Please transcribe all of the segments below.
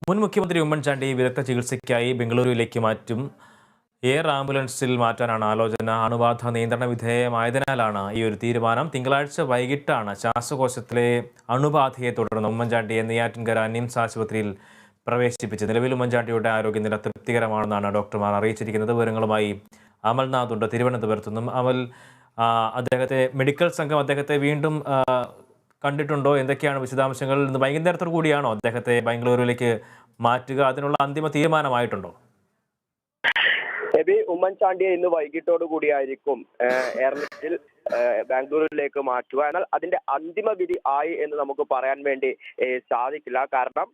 മുൻ മുഖ്യമന്ത്രി ഉമ്മൻചാണ്ടി വിദഗ്ധ ചികിത്സയ്ക്കായി ബംഗളൂരുവിലേക്ക് മാറ്റും. എയർ ആംബുലൻസിൽ മാറ്റാനാണ് ആലോചന. അണുബാധ നിയന്ത്രണ വിധേയമായതിനാലാണ് ഈ ഒരു തീരുമാനം. തിങ്കളാഴ്ച വൈകിട്ടാണ് ശ്വാസകോശത്തിലെ അണുബാധയെ തുടർന്ന് ഉമ്മൻചാണ്ടിയെ നെയ്യാറ്റിൻകര നിംസ് ആശുപത്രിയിൽ പ്രവേശിപ്പിച്ചത്. നിലവിൽ ഉമ്മൻചാണ്ടിയുടെ ആരോഗ്യനില തൃപ്തികരമാണെന്നാണ് ഡോക്ടർമാർ അറിയിച്ചിരിക്കുന്നത്. വിവരങ്ങളുമായി അമൽനാഥ് ഉണ്ട് തിരുവനന്തപുരത്തു നിന്നും. അമൽ, മെഡിക്കൽ സംഘം അദ്ദേഹത്തെ വീണ്ടും കണ്ടിട്ടുണ്ടോ? എന്തൊക്കെയാണ് വിശദാംശങ്ങൾ? ഇന്ന് വൈകുന്നേരത്തോടു കൂടിയാണോ അദ്ദേഹത്തെ ബാംഗ്ലൂരിലേക്ക് മാറ്റുക? അതിനുള്ള അന്തിമ തീരുമാനമായിട്ടുണ്ടോ? ഉമ്മൻചാണ്ടിയെ ഇന്ന് വൈകിട്ടോടു കൂടിയായിരിക്കും എയർലിഫ്റ്റിൽ ബാംഗ്ലൂരിലേക്ക് മാറ്റുക. എന്നാൽ അതിന്റെ അന്തിമ വിധി ആയി എന്ന് നമുക്ക് പറയാൻ വേണ്ടി സാധിക്കില്ല. കാരണം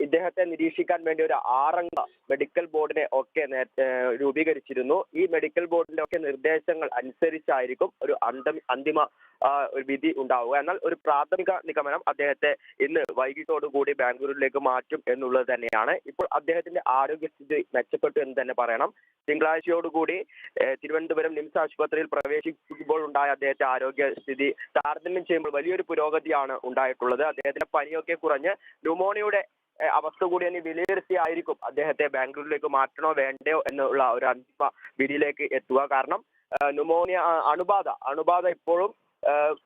ഇദ്ദേഹത്തെ നിരീക്ഷിക്കാൻ വേണ്ടി ഒരു 6 അംഗ മെഡിക്കൽ ബോർഡിനെ ഒക്കെ രൂപീകരിച്ചിരുന്നു. ഈ മെഡിക്കൽ ബോർഡിന്റെ ഒക്കെ നിർദ്ദേശങ്ങൾ അനുസരിച്ചായിരിക്കും ഒരു അന്തിമ ഒരു വിധി ഉണ്ടാവുക. എന്നാൽ ഒരു പ്രാഥമിക നിഗമനം അദ്ദേഹത്തെ ഇന്ന് വൈകിട്ടോടുകൂടി ബാംഗ്ലൂരിലേക്ക് മാറ്റും എന്നുള്ളത് തന്നെയാണ്. ഇപ്പോൾ അദ്ദേഹത്തിന്റെ ആരോഗ്യസ്ഥിതി മെച്ചപ്പെട്ടു എന്ന് തന്നെ പറയണം. തിങ്കളാഴ്ചയോടുകൂടി തിരുവനന്തപുരം നിംസ് ആശുപത്രിയിൽ പ്രവേശിക്കുമ്പോൾ ഉണ്ടായ അദ്ദേഹത്തെ ആരോഗ്യസ്ഥിതി താരതമ്യം ചെയ്യുമ്പോൾ വലിയൊരു പുരോഗതിയാണ് ഉണ്ടായിട്ടുള്ളത്. അദ്ദേഹത്തിന്റെ പനിയൊക്കെ കുറഞ്ഞ് ന്യൂമോണിയയുടെ അവസ്ഥ കൂടി തന്നെ വിലയിരുത്തിയായിരിക്കും അദ്ദേഹത്തെ ബാംഗ്ലൂരിലേക്ക് മാറ്റണോ വേണ്ടയോ എന്നുള്ള ഒരു അന്തിമ വിധിയിലേക്ക് എത്തുക. കാരണം ന്യൂമോണിയ അണുബാധ ഇപ്പോഴും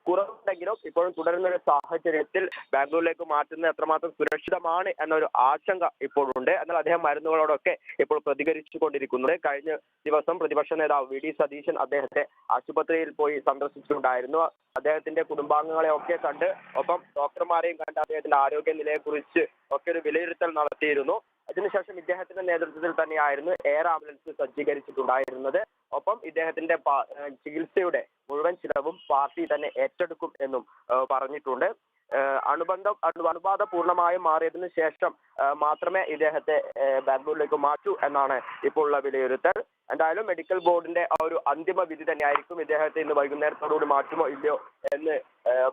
കുറവുണ്ടെങ്കിലും ഇപ്പോഴും തുടരുന്ന ഒരു സാഹചര്യത്തിൽ ബാംഗ്ലൂരിലേക്ക് മാറ്റുന്നത് എത്രമാത്രം സുരക്ഷിതമാണ് എന്നൊരു ആശങ്ക ഇപ്പോഴുണ്ട്. എന്നാൽ അദ്ദേഹം മരുന്നുകളോടൊക്കെ ഇപ്പോൾ പ്രതികരിച്ചു കൊണ്ടിരിക്കുന്നത്. കഴിഞ്ഞ ദിവസം പ്രതിപക്ഷ നേതാവ് വി.ഡി. സതീശൻ അദ്ദേഹത്തെ ആശുപത്രിയിൽ പോയി സന്ദർശിച്ചിട്ടുണ്ടായിരുന്നു. അദ്ദേഹത്തിന്റെ കുടുംബാംഗങ്ങളെ ഒക്കെ കണ്ട് ഒപ്പം ഡോക്ടർമാരെയും കണ്ട് അദ്ദേഹത്തിന്റെ ആരോഗ്യനിലയെ കുറിച്ച് ഒക്കെ ഒരു വിലയിരുത്തൽ നടത്തിയിരുന്നു. അതിനുശേഷം ഇദ്ദേഹത്തിന്റെ നേതൃത്വത്തിൽ തന്നെയായിരുന്നു എയർ ആംബുലൻസ് സജ്ജീകരിച്ചിട്ടുണ്ടായിരുന്നത്. ഒപ്പം ഇദ്ദേഹത്തിന്റെ ചികിത്സയുടെ മുഴുവൻ ചിലവും പാർട്ടി തന്നെ ഏറ്റെടുക്കും എന്നും പറഞ്ഞിട്ടുണ്ട്. അണുബാധ പൂർണ്ണമായും മാറിയതിനു ശേഷം മാത്രമേ ഇദ്ദേഹത്തെ ബാംഗ്ലൂരിലേക്ക് മാറ്റൂ എന്നാണ് ഇപ്പോൾ ഉള്ള വിലയിരുത്തൽ. എന്തായാലും മെഡിക്കൽ ബോർഡിന്റെ ആ ഒരു അന്തിമ വിധി തന്നെയായിരിക്കും ഇദ്ദേഹത്തെ ഇന്ന് വൈകുന്നേരത്തോടുകൂടി മാറ്റുമോ ഇല്ലയോ എന്ന്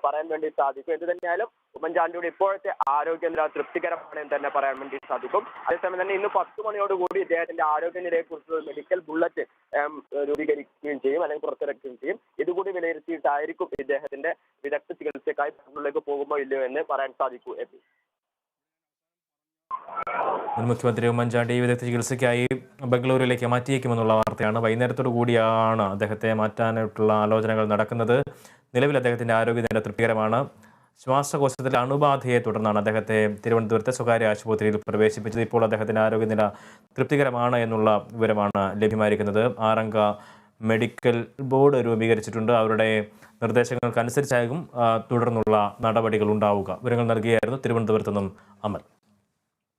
പറയാൻ വേണ്ടി സാധിക്കും. എന്ത് തന്നെയായാലും ഉമ്മൻചാണ്ടിയുടെ ഇപ്പോഴത്തെ ആരോഗ്യനില തൃപ്തികരമാണ് എന്ന് തന്നെ പറയാൻ വേണ്ടി സാധിക്കും. അതേസമയം തന്നെ ഇന്ന് 10 മണിയോടുകൂടി ഇദ്ദേഹത്തിന്റെ ആരോഗ്യനിലയെ കുറിച്ചുള്ള മെഡിക്കൽ ബുള്ളറ്റ് രൂപീകരിക്കുകയും ചെയ്യും, അല്ലെങ്കിൽ പുറത്തിറക്കുകയും ചെയ്യും. ഇതുകൂടി വിലയിരുത്തിയിട്ടായിരിക്കും ഇദ്ദേഹത്തിന്റെ വിദഗ്ധ ചികിത്സയ്ക്കായി ബാംഗ്ലൂരിലേക്ക് പോകുമോ ഇല്ലയോ എന്ന് പറയാൻ സാധിക്കൂ. മുൻ മുഖ്യമന്ത്രി ഉമ്മൻചാണ്ടി വിദഗ്ധ ചികിത്സയ്ക്കായി ബംഗളൂരുവിലേക്ക് മാറ്റിയേക്കുമെന്നുള്ള വാർത്തയാണ്. വൈകുന്നേരത്തോടു കൂടിയാണ് അദ്ദേഹത്തെ മാറ്റാനായിട്ടുള്ള ആലോചനകൾ നടക്കുന്നത്. നിലവിൽ അദ്ദേഹത്തിൻ്റെ ആരോഗ്യനില തൃപ്തികരമാണ്. ശ്വാസകോശത്തിലെ അണുബാധയെ തുടർന്നാണ് അദ്ദേഹത്തെ തിരുവനന്തപുരത്തെ സ്വകാര്യ ആശുപത്രിയിൽ പ്രവേശിപ്പിച്ചത്. ഇപ്പോൾ അദ്ദേഹത്തിൻ്റെ ആരോഗ്യനില തൃപ്തികരമാണ് എന്നുള്ള വിവരമാണ് ലഭ്യമായിരിക്കുന്നത്. 6 അംഗ മെഡിക്കൽ ബോർഡ് രൂപീകരിച്ചിട്ടുണ്ട്. അവരുടെ നിർദ്ദേശങ്ങൾക്കനുസരിച്ചാകും തുടർന്നുള്ള നടപടികൾ ഉണ്ടാവുക. വിവരങ്ങൾ നൽകിയായിരുന്നു തിരുവനന്തപുരത്തു നിന്നും അമൽ.